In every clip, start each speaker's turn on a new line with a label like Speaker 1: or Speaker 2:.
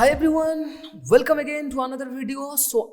Speaker 1: Hi everyone, welcome again to another video.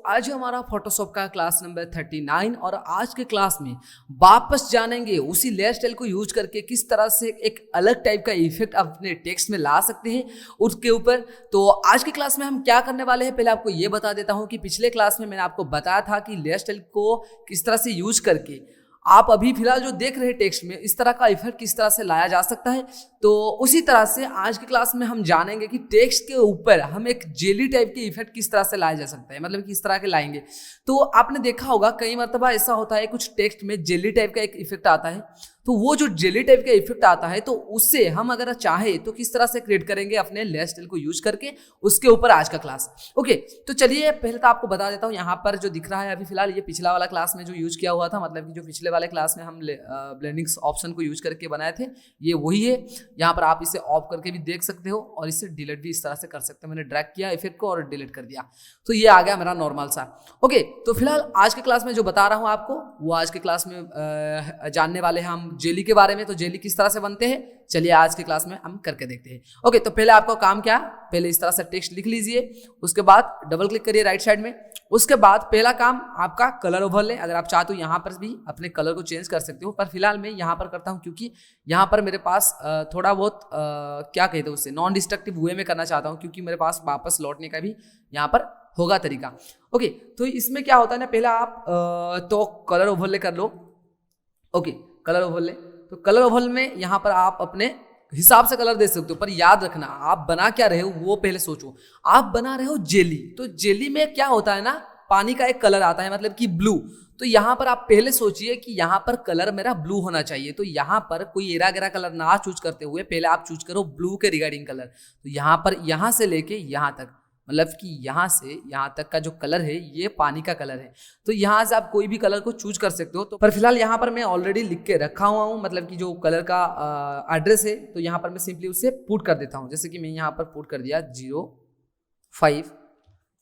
Speaker 1: आज हमारा Photoshop का क्लास नंबर 39 और आज के क्लास में वापस जानेंगे उसी लेयर स्टाइल को यूज करके किस तरह से एक अलग टाइप का इफेक्ट अपने टेक्स्ट में ला सकते हैं उसके ऊपर। तो आज के क्लास में हम क्या करने वाले हैं, पहले आपको ये बता देता हूँ कि पिछले क्लास में मैंने आपको बताया था कि लेयर स्टाइल को किस तरह से यूज करके आप अभी फिलहाल जो देख रहे हैं टेक्स्ट में इस तरह का इफेक्ट किस तरह से लाया जा सकता है। तो उसी तरह से आज की क्लास में हम जानेंगे कि टेक्स्ट के ऊपर हम एक जेली टाइप के इफेक्ट किस तरह से लाया जा सकता है, मतलब किस तरह के लाएंगे। तो आपने देखा होगा कई मरतबा ऐसा होता है कुछ टेक्स्ट में जेली टाइप का एक इफेक्ट आता है, तो वो जो जेली टाइप का इफेक्ट आता है तो उससे हम अगर चाहे तो किस तरह से क्रिएट करेंगे अपने लेयर स्टाइल को यूज करके, उसके ऊपर आज का क्लास। ओके, तो चलिए पहले तो आपको बता देता हूँ, यहाँ पर जो दिख रहा है अभी फिलहाल ये पिछला वाला क्लास में जो यूज किया हुआ था, मतलब कि जो पिछले वाले क्लास में हम ब्लेंडिंग्स ऑप्शन को यूज करके बनाए थे ये वही है। यहाँ पर आप इसे ऑफ करके भी देख सकते हो और इसे डिलीट भी इस तरह से कर सकते हो। मैंने ड्रैग किया इफेक्ट को और डिलीट कर दिया, तो ये आ गया मेरा नॉर्मल सा। ओके, तो फिलहाल आज के क्लास में जो बता रहा हूँ आपको वो आज के क्लास में जानने वाले हैं हम जेली के बारे में। तो जेली किस तरह से बनते हैं चलिए आज के क्लास में हम करके देखते हैं। ओके, तो पहले आपका काम क्या, पहले इस तरह से टेक्स्ट लिख लीजिए, उसके बाद डबल क्लिक करिए राइट साइड में। उसके बाद पहला काम आपका कलर ओवरले, अगर आप चाहते हो यहाँ पर भी अपने कलर को चेंज कर सकते हो, पर फिलहाल मैं यहाँ पर करता हूँ क्योंकि यहाँ पर मेरे पास थोड़ा बहुत क्या कहते हैं उससे नॉन डिस्ट्रक्टिव वे में करना चाहता हूँ, क्योंकि मेरे पास वापस लौटने का भी यहाँ पर होगा तरीका। ओके, तो इसमें क्या होता है ना, पहला आप तो कलर ओवरले कर लो। ओके, कलर ओवरले, तो कलर ओवरले में यहाँ पर आप अपने हिसाब से कलर दे सकते हो, पर याद रखना आप बना क्या रहे हो वो पहले सोचो। आप बना रहे हो जेली, तो जेली में क्या होता है ना, पानी का एक कलर आता है मतलब कि ब्लू। तो यहाँ पर आप पहले सोचिए कि यहाँ पर कलर मेरा ब्लू होना चाहिए, तो यहाँ पर कोई एरा गेरा कलर ना चूज करते हुए पहले आप चूज करो ब्लू के रिगार्डिंग कलर। तो यहाँ पर यहाँ से लेके यहाँ तक, मतलब कि यहाँ से यहाँ तक का जो कलर है ये पानी का कलर है, तो यहाँ से आप कोई भी कलर को चूज कर सकते हो। तो पर फिलहाल यहाँ पर मैं ऑलरेडी लिख के रखा हुआ हूँ, मतलब कि जो कलर का एड्रेस है, तो यहाँ पर मैं सिंपली उसे पुट कर देता हूँ। जैसे कि मैं यहाँ पर पुट कर दिया 05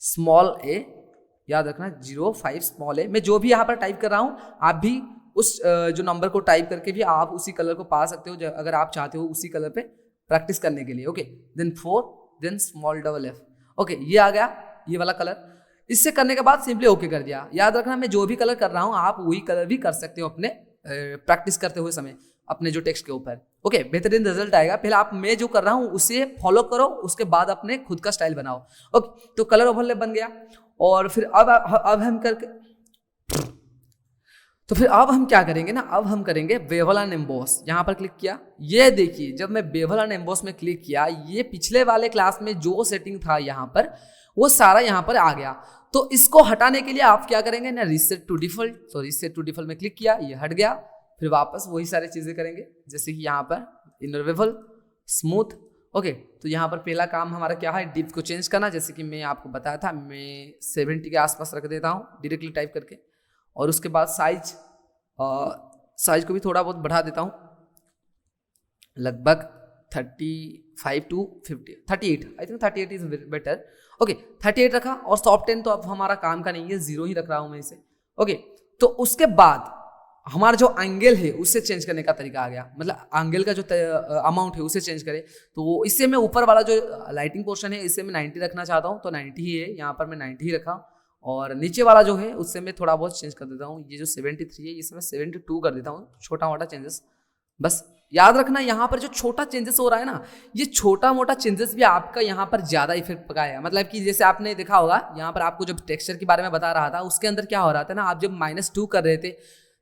Speaker 1: स्मॉल ए, याद रखना 05 स्मॉल ए। मैं जो भी यहाँ पर टाइप कर रहा हूँ आप भी उस जो नंबर को टाइप करके भी आप उसी कलर को पा सकते हो अगर आप चाहते हो उसी कलर पे प्रैक्टिस करने के लिए। Okay, then 4 then small double F. Okay, ये आ गया ये वाला कलर। इससे करने के बाद सिंपली ओके कर दिया। याद रखना मैं जो भी कलर कर रहा हूँ आप वही कलर भी कर सकते हो अपने प्रैक्टिस करते हुए समय अपने जो टेक्स्ट के ऊपर। ओके, बेहतरीन रिजल्ट आएगा। पहले आप मैं जो कर रहा हूँ उसे फॉलो करो, उसके बाद अपने खुद का स्टाइल बनाओ। ओके, तो कलर ओवरले बन गया। और फिर अब हम करके तो फिर अब हम क्या करेंगे ना, अब हम करेंगे बेवल एंड एम्बॉस। यहाँ पर क्लिक किया, ये देखिए जब मैं बेवल एंड एम्बॉस में क्लिक किया ये पिछले वाले क्लास में जो सेटिंग था यहाँ पर वो सारा यहाँ पर आ गया। तो इसको हटाने के लिए आप क्या करेंगे ना, रीसेट टू डिफॉल्ट। तो रीसेट टू डिफॉल्ट में क्लिक किया, ये हट गया। फिर वापस वही सारी चीजें करेंगे जैसे कि यहाँ पर इनर बेवल स्मूथ। ओके, तो यहाँ पर पहला काम हमारा क्या है, डिप को चेंज करना। जैसे कि मैं आपको बताया था मैं 70 के आसपास रख देता हूँ डायरेक्टली टाइप करके, और उसके बाद साइज को भी थोड़ा बहुत बढ़ा देता हूँ, लगभग 35 to 50 38 I think 38 is better. Okay, 38 रखा। और सॉफ्ट 10 तो अब हमारा काम का नहीं है, 0 ही रख रहा हूँ मैं इसे। ओके, तो उसके बाद हमारा जो एंगल है उससे चेंज करने का तरीका आ गया, मतलब एंगल का जो अमाउंट है उसे चेंज करें। तो इससे मैं ऊपर वाला जो लाइटिंग पोर्शन है इसे मैं 90 रखना चाहता हूँ, तो 90 ही है, यहाँ पर मैं 90 ही रखा। और नीचे वाला जो है उससे मैं थोड़ा बहुत चेंज कर देता हूँ, ये जो 73 है इसमें 72 कर देता हूँ, छोटा मोटा चेंजेस बस। याद रखना यहाँ पर जो छोटा चेंजेस हो रहा है ना, ये छोटा मोटा चेंजेस भी आपका यहाँ पर ज्यादा इफेक्ट पकाएगा। मतलब कि जैसे आपने देखा होगा यहाँ पर आपको जब टेक्सचर के बारे में बता रहा था उसके अंदर क्या हो रहा था ना, आप जब -2 कर रहे थे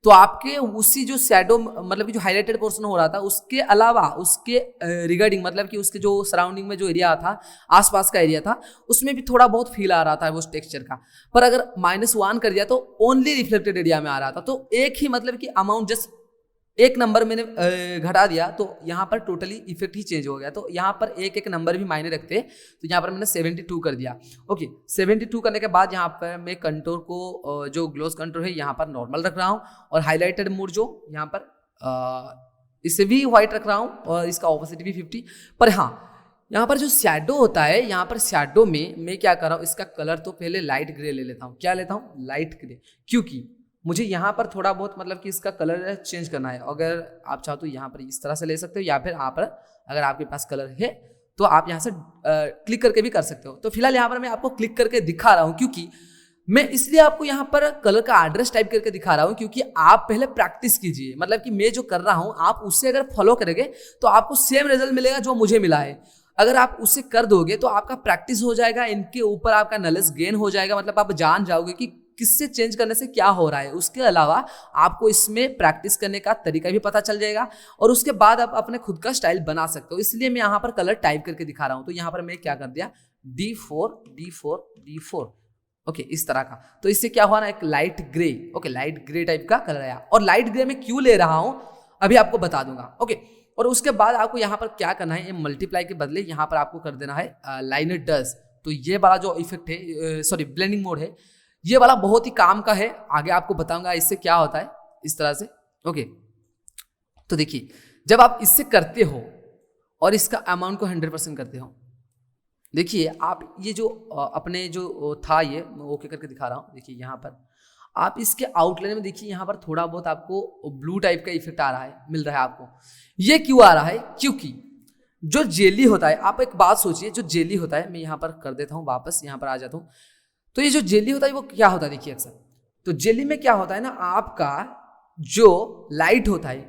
Speaker 1: तो आपके उसी जो शैडो मतलब कि जो हाईलाइटेड पोर्शन हो रहा था उसके अलावा उसके रिगार्डिंग, मतलब कि उसके जो सराउंडिंग में जो एरिया था आसपास का एरिया था उसमें भी थोड़ा बहुत फील आ रहा था उस टेक्सचर का। पर अगर -1 कर दिया तो ओनली रिफ्लेक्टेड एरिया में आ रहा था। तो एक ही मतलब कि अमाउंट जस्ट एक नंबर मैंने घटा दिया तो यहाँ पर टोटली इफेक्ट ही चेंज हो गया। तो यहाँ पर एक एक नंबर भी मायने रखते, तो यहाँ पर मैंने 72 कर दिया। ओके, 72 करने के बाद यहाँ पर मैं कंटूर को जो ग्लोस कंटूर है यहाँ पर नॉर्मल रख रहा हूँ, और हाईलाइटेड मोड जो यहाँ पर इसे भी व्हाइट रख रहा हूँ, और इसका ऑपोजिट भी 50। पर हाँ, यहाँ पर जो शैडो होता है यहाँ पर शैडो में मैं क्या कर रहा हूँ, इसका कलर तो पहले लाइट ग्रे ले लेता हूँ। क्या लेता हूँ, लाइट ग्रे, क्योंकि मुझे यहाँ पर थोड़ा बहुत मतलब कि इसका कलर चेंज करना है। अगर आप चाहो तो यहाँ पर इस तरह से ले सकते हो, या फिर यहाँ पर अगर आपके पास कलर है तो आप यहाँ से क्लिक करके भी कर सकते हो। तो फिलहाल यहाँ पर मैं आपको क्लिक करके दिखा रहा हूँ, क्योंकि मैं इसलिए आपको यहाँ पर कलर का एड्रेस टाइप करके दिखा रहा हूँ क्योंकि आप पहले प्रैक्टिस कीजिए। मतलब कि मैं जो कर रहा हूँ आप उससे अगर फॉलो करेंगे तो आपको सेम रिजल्ट मिलेगा जो मुझे मिला है। अगर आप उससे कर दोगे तो आपका प्रैक्टिस हो जाएगा, इनके ऊपर आपका नॉलेज गेन हो जाएगा। मतलब आप जान जाओगे कि किससे चेंज करने से क्या हो रहा है। उसके अलावा आपको इसमें प्रैक्टिस करने का तरीका भी पता चल जाएगा और उसके बाद आप अपने खुद का स्टाइल बना सकते हो। इसलिए मैं यहाँ पर कलर टाइप करके दिखा रहा हूँ। तो यहाँ पर मैं क्या कर दिया, D4 D4 D4, ओके इस तरह का। तो इससे क्या हुआ ना, एक light grey, okay light grey type का कलर आया। और लाइट ग्रे में क्यों ले रहा हूं अभी आपको बता दूंगा, ओके। और उसके बाद आपको यहाँ पर क्या करना है, ये मल्टीप्लाई के बदले यहाँ पर आपको कर देना है लाइनर डज। तो ये वाला जो इफेक्ट है, सॉरी ब्लेंडिंग मोड है, ये वाला बहुत ही काम का है। आगे आपको बताऊंगा इससे क्या होता है इस तरह से, ओके। तो देखिए जब आप इससे करते हो और इसका अमाउंट को 100% करते हो, देखिए आप ये जो अपने जो था ये मैं ओके करके दिखा रहा हूँ। देखिए यहाँ पर आप इसके आउटलाइन में देखिए यहाँ पर थोड़ा बहुत आपको ब्लू टाइप का इफेक्ट आ रहा है, मिल रहा है आपको। ये क्यों आ रहा है, क्योंकि जो जेली होता है, आप एक बात सोचिए, जो जेली होता है, मैं यहाँ पर कर देता हूँ वापस, यहाँ पर आ जाता हूँ। तो ये जो जेली होता है वो क्या होता है, देखिए अक्सर तो जेली में क्या होता है ना, आपका जो लाइट होता है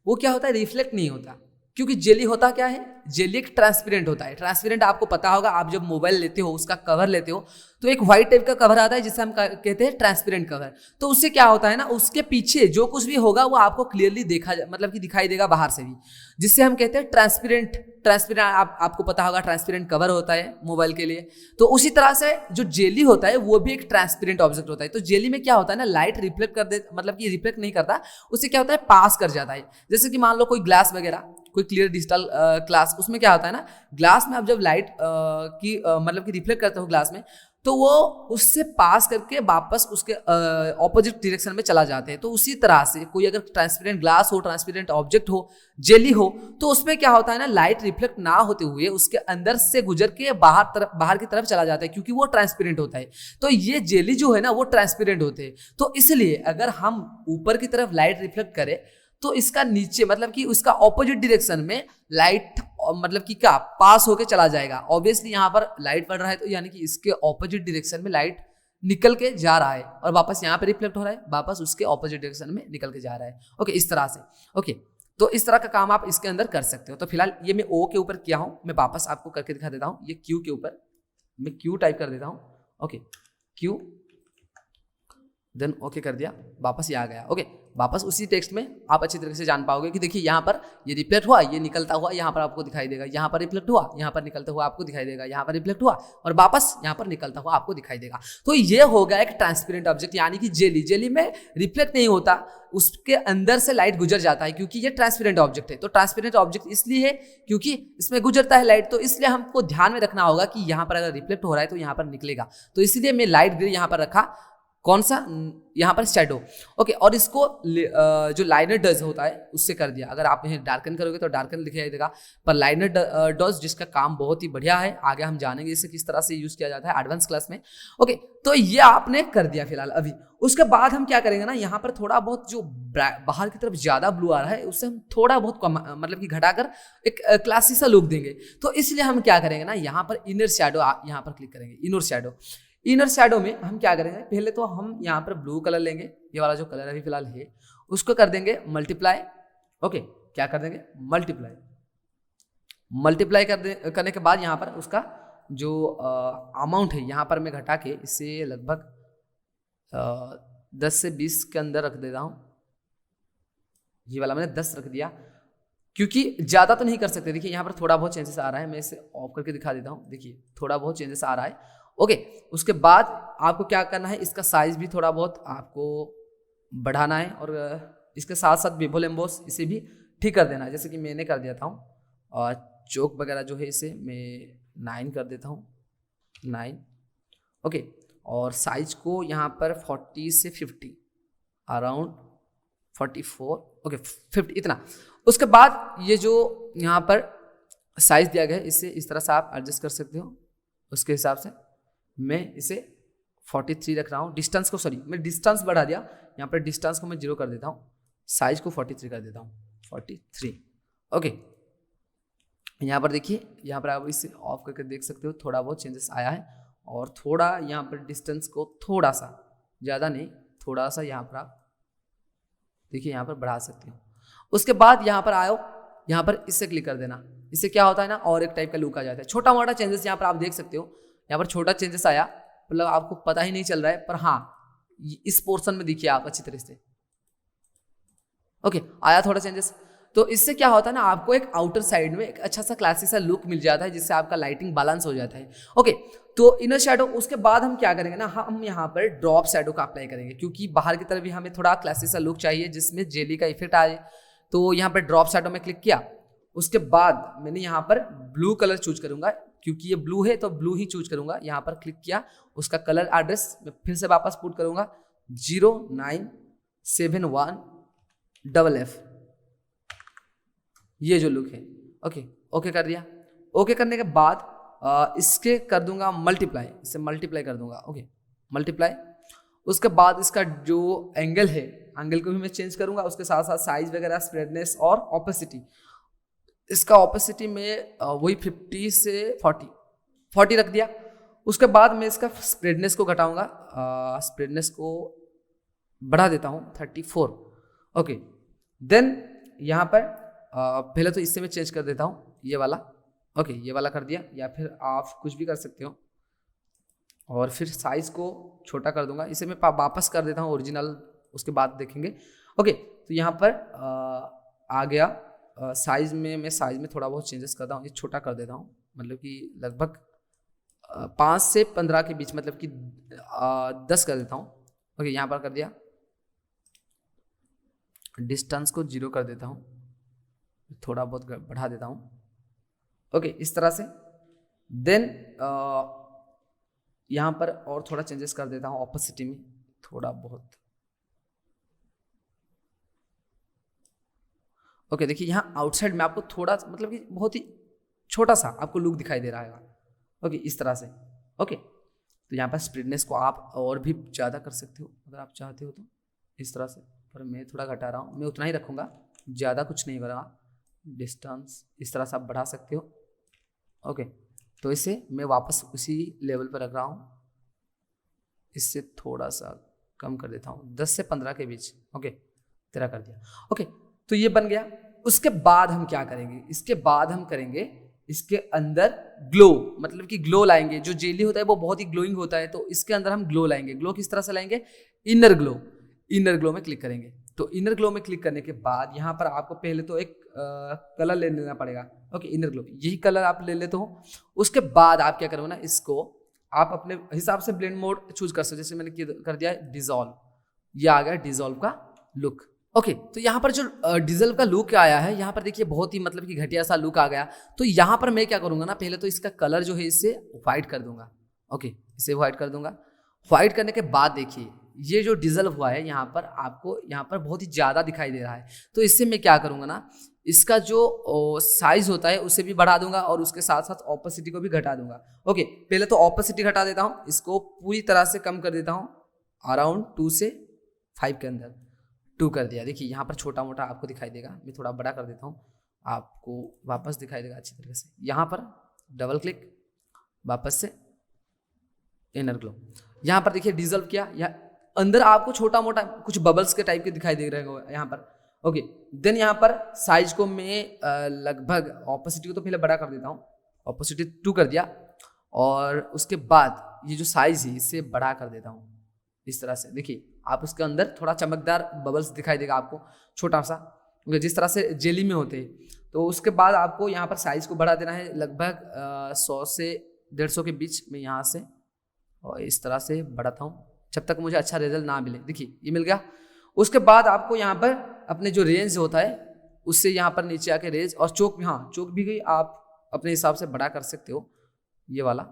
Speaker 1: वो क्या होता है, रिफ्लेक्ट नहीं होता। क्योंकि जेली होता क्या है, जेली एक ट्रांसपेरेंट होता है। ट्रांसपेरेंट आपको पता होगा, आप जब मोबाइल लेते हो उसका कवर लेते हो तो एक व्हाइट टाइप का कवर आता है जिसे हम कहते हैं ट्रांसपेरेंट कवर। तो उससे क्या होता है ना, उसके पीछे जो कुछ भी होगा वो आपको क्लियरली देखा, मतलब कि दिखाई देगा बाहर से भी, जिससे हम कहते हैं ट्रांसपेरेंट। ट्रांसपेरेंट आपको पता होगा ट्रांसपेरेंट कवर होता है मोबाइल के लिए। तो उसी तरह से जो जेली होता है वो भी एक ट्रांसपेरेंट ऑब्जेक्ट होता है। तो जेली में क्या होता है ना, लाइट रिफ्लेक्ट कर दे, मतलब कि रिफ्लेक्ट नहीं करता, उससे क्या होता है, पास कर जाता है। जैसे कि मान लो कोई ग्लास वगैरह, कोई क्लियर डिजिटल ग्लास, उसमें क्या होता है ना, ग्लास में आप जब लाइट की मतलब कि रिफ्लेक्ट करते हो ग्लास में, तो वो उससे पास करके वापस उसके ऑपोजिट डायरेक्शन में चला जाते हैं। तो उसी तरह से कोई अगर ट्रांसपेरेंट ग्लास हो, ट्रांसपेरेंट ऑब्जेक्ट हो, जेली हो, तो उसमें क्या होता है ना, लाइट रिफ्लेक्ट ना होते हुए उसके अंदर से गुजर के बाहर की तरफ चला जाता है, क्योंकि वो ट्रांसपेरेंट होता है। तो ये जेली जो है ना वो ट्रांसपेरेंट होते हैं। तो इसलिए अगर हम ऊपर की तरफ लाइट रिफ्लेक्ट करें तो इसका नीचे, मतलब कि उसका ऑपोजिट डायरेक्शन में लाइट, मतलब कि क्या, पास होके चला जाएगा। ऑब्वियसली यहाँ पर लाइट पड़ रहा है तो यानी कि इसके ऑपोजिट डायरेक्शन में लाइट निकल के जा रहा है और वापस यहाँ पे रिफ्लेक्ट हो रहा है, वापस उसके ऑपोजिट डायरेक्शन में निकल के जा रहा है, ओके इस तरह से, ओके। तो इस तरह का काम आप इसके अंदर कर सकते हो। तो फिलहाल ये मैं ओ के ऊपर किया हूँ, मैं वापस आपको करके दिखा देता हूँ। ये क्यू के ऊपर मैं क्यू टाइप कर देता हूँ, ओके क्यू, देन ओके कर दिया, वापस ये आ गया, ओके। वापस उसी टेक्स्ट में आप अच्छी तरीके से जान पाओगे कि देखिए यहाँ पर ये रिफ्लेक्ट हुआ, ये निकलता हुआ यहाँ पर आपको दिखाई देगा, यहाँ पर रिफ्लेक्ट हुआ, यहाँ पर निकलता हुआ आपको दिखाई देगा, यहाँ पर रिफ्लेक्ट हुआ और वापस यहाँ पर निकलता हुआ आपको दिखाई देगा। तो ये हो गया एक ट्रांसपेरेंट ऑब्जेक्ट, यानी कि जेली। जेली में रिफ्लेक्ट नहीं होता, उसके अंदर से लाइट गुजर जाता है, क्योंकि ये ट्रांसपेरेंट ऑब्जेक्ट है। तो ट्रांसपेरेंट ऑब्जेक्ट इसलिए है क्योंकि इसमें गुजरता है लाइट, तो इसलिए हमको ध्यान में रखना होगा कि यहाँ पर अगर रिफ्लेक्ट हो रहा है तो यहाँ पर निकलेगा। तो इसलिए मैं लाइट ग्रे यहाँ पर रखा, कौन सा, यहाँ पर शैडो, ओके। और इसको जो लाइनर डज होता है उससे कर दिया। अगर आप इन्हें डार्कन करोगे तो डार्कन दिखाई देगा, पर लाइनर डज जिसका काम बहुत ही बढ़िया है, आगे हम जानेंगे इसे किस तरह से यूज किया जाता है एडवांस क्लास में, ओके। तो ये आपने कर दिया फिलहाल अभी। उसके बाद हम क्या करेंगे ना, यहाँ पर थोड़ा बहुत जो बाहर की तरफ ज्यादा ब्लू आ रहा है उससे हम थोड़ा बहुत कम, मतलब कि घटाकर एक क्लासी सा लुक देंगे। तो इसलिए हम क्या करेंगे ना, यहाँ पर इनर शैडो, यहाँ पर क्लिक करेंगे, इनर शैडो। इनर शैडो में हम क्या करेंगे, पहले तो हम यहाँ पर ब्लू कलर लेंगे, ये वाला जो कलर अभी फिलहाल है उसको कर देंगे मल्टीप्लाई, ओके। क्या कर देंगे, मल्टीप्लाई। मल्टीप्लाई करने के बाद यहाँ पर उसका जो अमाउंट है यहाँ पर मैं घटा के इसे लगभग 10 से 20 के अंदर रख देता हूँ। ये वाला मैंने 10 रख दिया, क्योंकि ज़्यादा तो नहीं कर सकते। देखिए यहाँ पर थोड़ा बहुत चेंजेस आ रहा है, मैं इसे ऑफ करके दिखा देता हूँ। देखिए थोड़ा बहुत चेंजेस आ रहा है, ओके। उसके बाद आपको क्या करना है, इसका साइज भी थोड़ा बहुत आपको बढ़ाना है और इसके साथ साथ बेवल एम्बोस इसे भी ठीक कर देना है, जैसे कि मैंने कर दिया था। और चौक वगैरह जो है इसे मैं 9 कर देता हूँ, 9, ओके। और साइज को यहाँ पर 40 से 50, अराउंड 44, ओके 50 इतना। उसके बाद ये जो यहाँ पर साइज दिया गया है इसे इस तरह से आप एडजस्ट कर सकते हो। उसके हिसाब से मैं इसे 43 रख रहा हूँ। डिस्टेंस को, सॉरी मैं डिस्टेंस बढ़ा दिया, यहाँ पर डिस्टेंस को मैं 0 कर देता हूँ, साइज को 43 कर देता हूँ, 43, ओके। यहाँ पर देखिए, यहाँ पर आप इसे ऑफ करके देख सकते हो, थोड़ा बहुत चेंजेस आया है। और थोड़ा यहाँ पर डिस्टेंस को थोड़ा सा, ज़्यादा नहीं, थोड़ा सा यहाँ पर आप देखिए यहाँ पर बढ़ा सकते हो। उसके बाद यहाँ पर आओ, यहाँ पर इससे क्लिक कर देना। इससे क्या होता है ना, और एक टाइप का लुक आ जाता है। छोटा मोटा चेंजेस यहाँ पर आप देख सकते हो। यहाँ पर छोटा चेंजेस आया, मतलब आपको पता ही नहीं चल रहा है, पर हाँ इस पोर्शन में देखिए आप अच्छी तरह से, ओके आया थोड़ा चेंजेस। तो इससे क्या होता है ना, आपको एक आउटर साइड में एक अच्छा सा क्लासी सा लुक मिल जाता है, जिससे आपका लाइटिंग बैलेंस हो जाता है। ओके, तो इनर शैडो, उसके बाद हम क्या करेंगे ना, हम यहाँ पर ड्रॉप शैडो का अप्लाई करेंगे, क्योंकि बाहर की तरफ भी हमें थोड़ा क्लासी सा लुक चाहिए जिसमें जेली का इफेक्ट आए। तो यहाँ पर ड्रॉप शैडो में क्लिक किया। उसके बाद मैंने यहाँ पर ब्लू कलर चूज करूंगा, क्योंकि ये ब्लू है तो ब्लू ही चूज करूंगा। यहाँ पर क्लिक किया, उसका कलर एड्रेस मैं फिर से वापस पुट करूंगा 0971FF, ये जो लुक है। ओके, ओके कर दिया। ओके करने के बाद इसके कर दूंगा मल्टीप्लाई, इसे मल्टीप्लाई कर दूंगा। Okay multiply. उसके बाद इसका जो एंगल है, एंगल को भी मैं चेंज करूंगा। उसके साथ साथ साइज वगैरह, स्प्रेडनेस और ऑपेसिटी, इसका ऑपेसिटी में वही 50 से 40 रख दिया। उसके बाद मैं इसका स्प्रेडनेस को घटाऊंगा, स्प्रेडनेस को बढ़ा देता हूँ 34। ओके, देन यहाँ पर पहले तो इससे मैं चेंज कर देता हूँ ये वाला। ओके, ये वाला कर दिया, या फिर आप कुछ भी कर सकते हो। और फिर साइज को छोटा कर दूंगा, इसे मैं वापस कर देता हूँ ओरिजिनल, उसके बाद देखेंगे। ओके, तो यहाँ पर आ गया। साइज में मैं साइज में थोड़ा बहुत चेंजेस करता हूँ, ये छोटा कर देता हूँ, मतलब कि लगभग 5 से 15 के बीच, मतलब कि 10 कर देता हूँ। ओके, यहाँ पर कर दिया। डिस्टेंस को 0 कर देता हूँ, थोड़ा बहुत बढ़ा देता हूँ। ओके, इस तरह से। देन यहाँ पर और थोड़ा चेंजेस कर देता हूँ ऑपोसिटी में, थोड़ा बहुत। ओके, देखिए यहाँ आउटसाइड में आपको थोड़ा, मतलब कि बहुत ही छोटा सा आपको लुक दिखाई दे रहा है। ओके, इस तरह से। ओके, तो यहाँ पर स्प्रेडनेस को आप और भी ज़्यादा कर सकते हो अगर आप चाहते हो तो, इस तरह से। पर मैं थोड़ा घटा रहा हूँ, मैं उतना ही रखूँगा, ज़्यादा कुछ नहीं बढ़ा। डिस्टेंस इस तरह से आप बढ़ा सकते हो। ओके, तो इसे मैं वापस उसी लेवल पर रख रहा हूँ, इससे थोड़ा सा कम कर देता हूँ, 10 से 15 के बीच। ओके, तेरा कर दिया। ओके, तो ये बन गया। उसके बाद हम क्या करेंगे, इसके बाद हम करेंगे इसके अंदर ग्लो, मतलब कि ग्लो लाएंगे। जो जेली होता है वो बहुत ही ग्लोइंग होता है, तो इसके अंदर हम ग्लो लाएंगे। ग्लो किस तरह से लाएंगे, इनर ग्लो। इनर ग्लो में क्लिक करेंगे। तो इनर ग्लो में क्लिक करने के बाद यहाँ पर आपको पहले तो एक कलर ले लेना पड़ेगा। ओके, इनर ग्लो, यही कलर आप ले लेते हो। उसके बाद आप क्या करोगे ना, इसको आप अपने हिसाब से ब्लेंड मोड चूज कर सकते हो। जैसे मैंने कर दिया डिजॉल्व, ये आ गया डिजॉल्व का लुक। ओके, तो यहाँ पर जो डिजॉल्व का लुक आया है, यहाँ पर देखिए बहुत ही मतलब कि घटिया सा लुक आ गया। तो यहाँ पर मैं क्या करूंगा ना, पहले तो इसका कलर जो है इससे व्हाइट कर दूंगा। ओके, इसे व्हाइट कर दूंगा। व्हाइट करने के बाद देखिए ये जो डिजॉल्व हुआ है यहाँ पर, आपको यहाँ पर बहुत ही ज़्यादा दिखाई दे रहा है। तो इससे मैं क्या करूँगा ना, इसका जो साइज होता है उसे भी बढ़ा दूंगा और उसके साथ साथ ऑपोसिटी को भी घटा दूंगा। ओके, पहले तो ऑपोसिटी घटा देता हूँ, इसको पूरी तरह से कम कर देता हूँ, अराउंड 2 से 5 के अंदर 2 कर दिया। देखिए यहाँ पर छोटा मोटा आपको दिखाई देगा, मैं थोड़ा बड़ा कर देता हूँ, आपको वापस दिखाई देगा अच्छी तरीके से। यहाँ पर डबल क्लिक, वापस से इनर ग्लो। यहाँ पर देखिए डिजॉल्व किया, या अंदर आपको छोटा मोटा कुछ बबल्स के टाइप के दिखाई दे रहे हैं यहाँ पर। ओके, देन यहाँ पर साइज को मैं लगभग ऑपोसिटी को तो पहले बड़ा कर देता हूँ, ऑपोसिटी 2 कर दिया। और उसके बाद ये जो साइज है इसे बड़ा कर देता हूँ इस तरह से। देखिए आप उसके अंदर थोड़ा चमकदार बबल्स दिखाई देगा आपको, छोटा सा, जिस तरह से जेली में होते हैं। तो उसके बाद आपको यहाँ पर साइज को बढ़ा देना है, लगभग 100 से 150 के बीच में यहाँ से, और इस तरह से बढ़ाता हूँ जब तक मुझे अच्छा रिजल्ट ना मिले। देखिए ये मिल गया। उसके बाद आपको यहाँ पर अपने जो रेंज होता है उससे यहाँ पर नीचे आके रेंज और चौक, हाँ चौक भी गई, आप अपने हिसाब से बड़ा कर सकते हो ये वाला,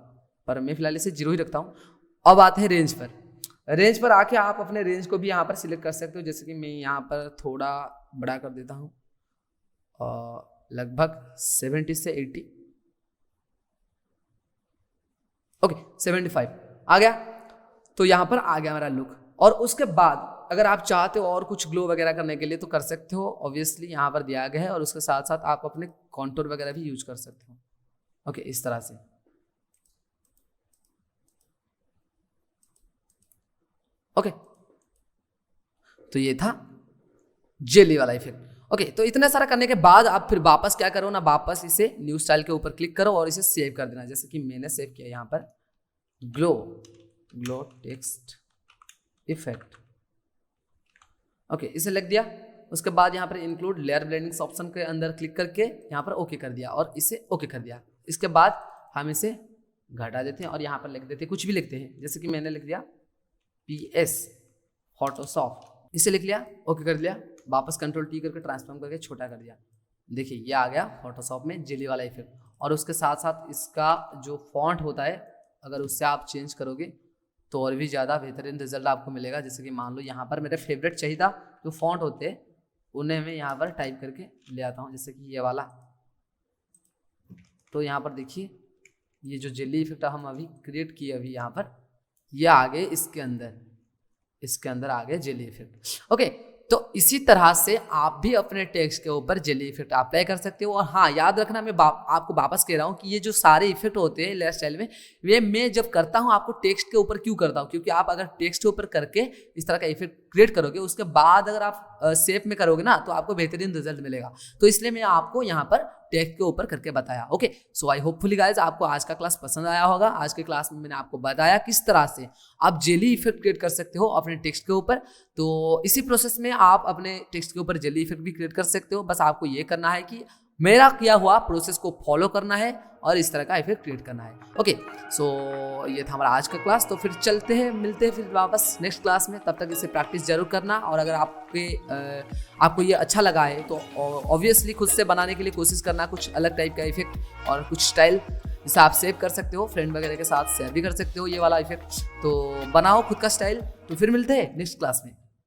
Speaker 1: पर मैं फिलहाल इसे 0 ही रखता हूँ। अब आते हैं रेंज पर। रेंज पर आके आप अपने रेंज को भी यहाँ पर सिलेक्ट कर सकते हो, जैसे कि मैं यहाँ पर थोड़ा बड़ा कर देता हूँ, लगभग 70 से 80। ओके, 75 आ गया। तो यहाँ पर आ गया हमारा लुक। और उसके बाद अगर आप चाहते हो और कुछ ग्लो वगैरह करने के लिए तो कर सकते हो, ऑब्वियसली यहाँ पर दिया गया है। और उसके साथ साथ आप अपने कॉन्टूर वगैरह भी यूज कर सकते हो। ओके, इस तरह से। ओके, तो ये था जेली वाला इफेक्ट। ओके, तो इतना सारा करने के बाद आप फिर वापस क्या करो ना, वापस इसे न्यू स्टाइल के ऊपर क्लिक करो और इसे सेव कर देना। जैसे कि मैंने सेव किया यहाँ पर ग्लो टेक्स्ट इफेक्ट। ओके, इसे लिख दिया। उसके बाद यहाँ पर इंक्लूड लेयर ब्लेंडिंग्स ऑप्शन के अंदर क्लिक करके यहाँ पर ओके कर दिया और इसे ओके कर दिया। इसके बाद हम इसे घटा देते हैं और यहाँ पर लिख देते हैं, कुछ भी लिखते हैं। जैसे कि मैंने लिख दिया PS फोटोशॉप, इसे लिख लिया, ओके कर दिया। वापस Ctrl+T करके ट्रांसफॉर्म करके छोटा कर दिया। देखिए ये आ गया फोटोशॉप में जेली वाला इफेक्ट। और उसके साथ साथ इसका जो फॉन्ट होता है, अगर उससे आप चेंज करोगे तो और भी ज़्यादा बेहतरीन रिजल्ट आपको मिलेगा। जैसे कि मान लो यहाँ पर मेरे फेवरेट चाहिए था, जो फॉन्ट होते हैं उन्हें मैं यहाँ पर टाइप करके ले आता हूँ, जैसे कि ये वाला। तो यहाँ पर देखिए ये जो जेली इफेक्ट हम अभी क्रिएट किए, अभी यहाँ पर ये आ गए, इसके अंदर आ गए जेली इफेक्ट। ओके, तो इसी तरह से आप भी अपने टेक्स्ट के ऊपर जेली इफेक्ट अप्लाई कर सकते हो। और हाँ, याद रखना, मैं आपको वापस कह रहा हूँ कि ये जो सारे इफेक्ट होते हैं लेयर स्टाइल में, वे मैं जब करता हूँ आपको टेक्स्ट के ऊपर क्यों करता हूँ, क्योंकि आप अगर टेक्स्ट के ऊपर करके इस तरह का इफेक्ट क्रिएट करोगे, उसके बाद अगर आप शेप में करोगे ना तो आपको बेहतरीन रिजल्ट मिलेगा। तो इसलिए मैं आपको यहाँ पर टेक्स्ट के ऊपर करके बताया। ओके, सो आई होपफुली गाइज आपको आज का क्लास पसंद आया होगा। आज के क्लास में मैंने आपको बताया किस तरह से आप जेली इफेक्ट क्रिएट कर सकते हो अपने टेक्स्ट के ऊपर। तो इसी प्रोसेस में आप अपने टेक्स्ट के ऊपर जेली इफेक्ट भी क्रिएट कर सकते हो। बस आपको ये करना है कि मेरा किया हुआ प्रोसेस को फॉलो करना है और इस तरह का इफेक्ट क्रिएट करना है। ओके, सो ये था हमारा आज का क्लास। तो फिर चलते हैं, मिलते हैं फिर वापस नेक्स्ट क्लास में। तब तक इसे प्रैक्टिस जरूर करना। और अगर आपको ये अच्छा लगा है तो ऑब्वियसली खुद से बनाने के लिए कोशिश करना कुछ अलग टाइप का इफेक्ट और कुछ स्टाइल, जिसे आप सेव कर सकते हो, फ्रेंड वगैरह के साथ शेयर भी कर सकते हो ये वाला इफेक्ट। तो बनाओ खुद का स्टाइल। तो फिर मिलते हैं नेक्स्ट क्लास में।